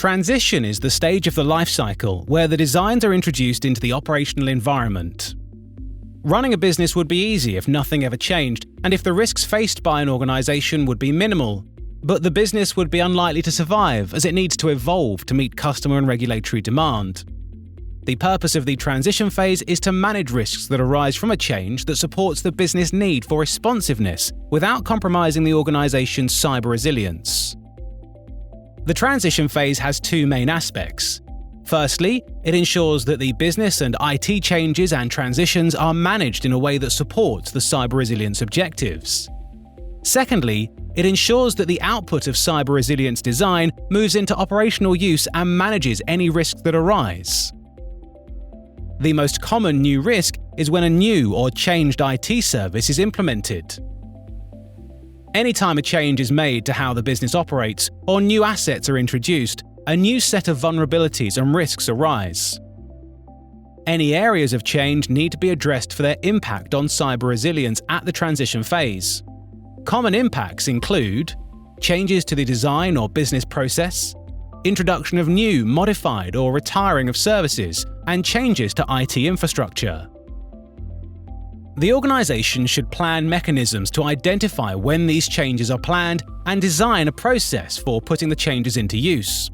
Transition is the stage of the lifecycle where the designs are introduced into the operational environment. Running a business would be easy if nothing ever changed, and if the risks faced by an organization would be minimal. But the business would be unlikely to survive, as it needs to evolve to meet customer and regulatory demand. The purpose of the transition phase is to manage risks that arise from a change that supports the business need for responsiveness without compromising the organization's cyber resilience. The transition phase has two main aspects. Firstly, it ensures that the business and IT changes and transitions are managed in a way that supports the cyber resilience objectives. Secondly, it ensures that the output of cyber resilience design moves into operational use and manages any risks that arise. The most common new risk is when a new or changed IT service is implemented. Anytime a change is made to how the business operates or new assets are introduced, a new set of vulnerabilities and risks arise. Any areas of change need to be addressed for their impact on cyber resilience at the transition phase. Common impacts include changes to the design or business process, introduction of new, modified, or retiring of services, and changes to IT infrastructure. The organization should plan mechanisms to identify when these changes are planned and design a process for putting the changes into use.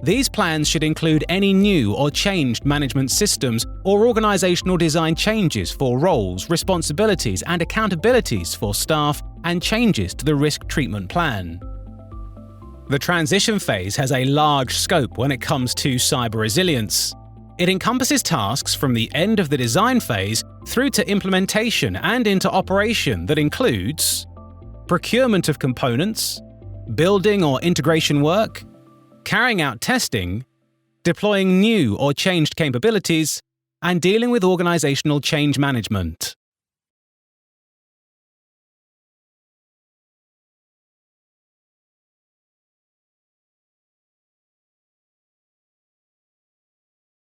These plans should include any new or changed management systems or organizational design changes for roles, responsibilities, and accountabilities for staff, and changes to the risk treatment plan. The transition phase has a large scope when it comes to cyber resilience. It encompasses tasks from the end of the design phase through to implementation and into operation that includes procurement of components, building or integration work, carrying out testing, deploying new or changed capabilities, and dealing with organizational change management.